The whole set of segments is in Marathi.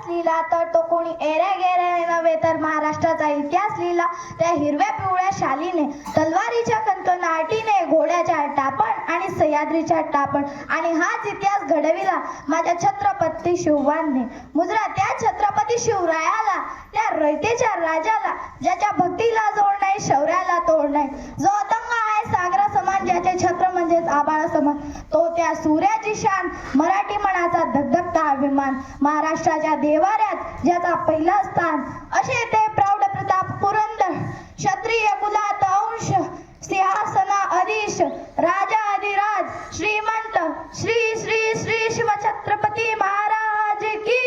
लिहिला तर तो कोणी एरे गेरे नव्हे तर महाराष्ट्राचा इतिहास लिहिला त्या हिरव्या पिवळ्या शालीने, तलवारीच्या कंकणाटीने, घोड्याच्या टापण आणि सह्याद्रीच्या टापण. आणि हाच इतिहास घडविला माझ्या छत्रपती शिवबांनी. मुजरा त्या छत्रपती शिवरायाला, त्या रयतेच्या राजाला, ज्याच्या भक्तीला जोड नाही, शौर्याला तोड नाही, जो अतंग आहे सागरा समान, ज्याचे छत्र म्हणजेच आभाळ समान, तो त्या सूर्याची शान, मराठी मनाचा धगधगता अभिमान, महाराष्ट्राच्या देवाऱ्यात ज्याचा पहिला स्थान, असे ते प्रौढ प्रताप पुरंदर, क्षत्रिय कुलात अंश, सिंहासना अधीश, राजा अधिराज, श्रीमंत श्री श्री श्री शिवछत्रपती महाराज की.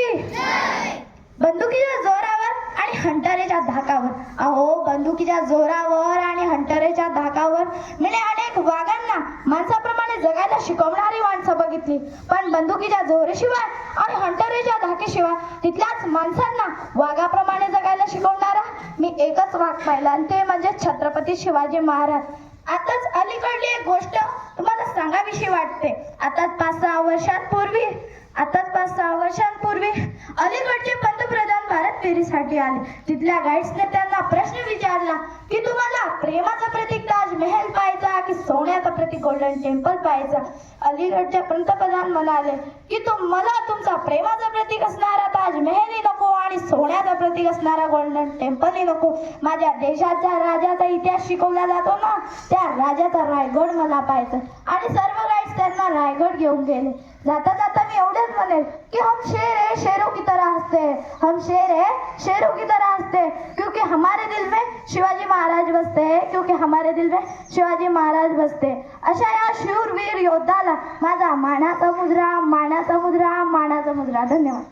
बंदुकीच्या जोरावर आणि हंटरेच्या धाकावर, अहो बंदुकीच्या जोरावर आणि हंटरेच्या धाकावर मी अनेक वाघांना माणसाप्रमाणे जगायला शिकवणारी माणसं बघितली, पण बंदुकीच्या जोराशिवाय आणि हंटरेच्या धाकेशिवाय तिथल्याच माणसांना वाघाप्रमाणे जगायला शिकवणारा मी एकच वाघ पाहिला, आणि ते म्हणजे छत्रपती शिवाजी महाराज. आताच अलीकडली एक गोष्ट तुम्हाला सांगावीशी वाटते. आताच 5-6 वर्षांपूर्वी अलीकडचे पंतप्रधान भारत फेरीसाठी आले. तिथल्या गाईड्सने त्यांना प्रश्न विचारला की तुम्हाला प्रेमाचं प्रतीक ताजमहल पाहायचा की सोन्याचं प्रतीक गोल्डन टेम्पल पाहायचा. अलीकडचे पंतप्रधान म्हणाले की मला तुमचा प्रेमाचं प्रतीक असणारा ताजमहलही नको आणि सोन्याचं प्रतीक असणारा गोल्डन टेम्पलही नको. माझ्या देशाच्या राजाचा इतिहास शिकवला जातो ना, त्या राजाचा रायगड मला पाहायचा. आणि सर्व गाईड्स त्यांना रायगड घेऊन गेले. जाता जाता मी एवढेच म्हणेल कि हम शेर है शेरों की तरह हंसते हैं, हम शेर है शेरों की तरह हंसते हैं, क्योंकि हमारे दिल में शिवाजी महाराज बसते हैं, क्योंकि हमारे दिल में शिवाजी महाराज बसते हैं. अशा या शूरवीर योद्धाला माझा मानाचा मुजरा, मानाचा मुजरा, मानाचा मुजरा. धन्यवाद.